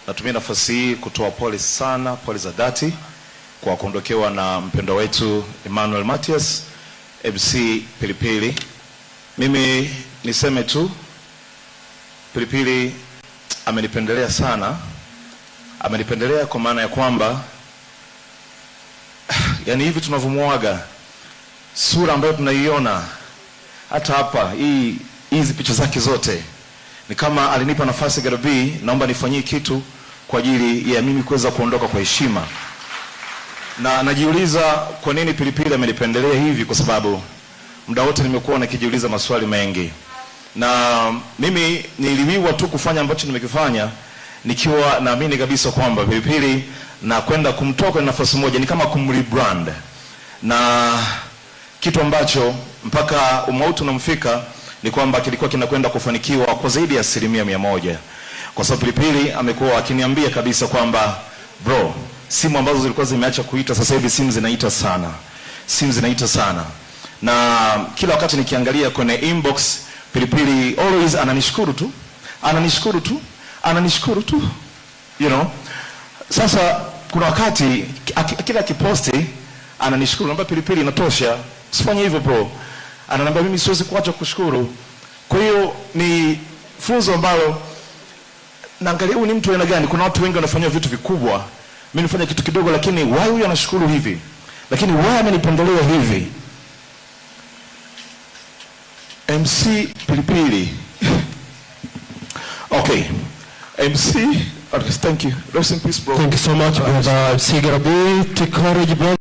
natumia nafasi hii kutoa pole sana, pole za dhati kwa kuondokewa na mpendwa wetu Emmanuel Matias, MC Pilipili. Mimi niseme tu Pilipili amenipendelea sana. Amenipendelea kwa maana ya kwamba yani hivi tunavyomuaga, sura ambayo tunaiona hata hapa, hizi picha zake zote, ni kama alinipa nafasi Garobi, naomba nifanyie kitu kwa ajili ya mimi kuweza kuondoka kwa heshima. Na najiuliza kwa nini Pilipili amenipendelea hivi, kwa sababu muda wote nimekuwa nikijiuliza maswali mengi. Na mimi niliwiwa tu kufanya ambacho nimekifanya nikiwa naamini kabisa kwamba Pilipili na kwenda kumtoa kwenye nafasi moja ni kama kumrebrand, na kitu ambacho mpaka umauti unamfika ni kwamba kilikuwa kinakwenda kufanikiwa kwa zaidi ya 100%. Kwa sababu Pilipili amekuwa akiniambia kabisa kwamba bro, simu ambazo zilikuwa zimeacha kuita sasa hivi simu zinaita sana. Simu zinaita sana. Na kila wakati nikiangalia kwenye inbox, Pilipili always ananishukuru tu. Ananishukuru tu. Ananishukuru tu. You know. Sasa kuna wakati kila kiposti ananishukuru, naomba Pilipili inatosha. Usifanye hivyo bro. Ananiambia mimi siwezi kuacha kushukuru. Kwa hiyo ni funzo ambalo naangalia huyu ni mtu aina gani. Kuna watu wengi wanafanya vitu vikubwa, mimi nifanya kitu kidogo, lakini why huyu anashukuru hivi? Lakini why amenipendelea hivi? MC Pilipili. Okay. MC, thank you. Rest in peace bro. Thank you so much brother MC Garobi. Take courage bro.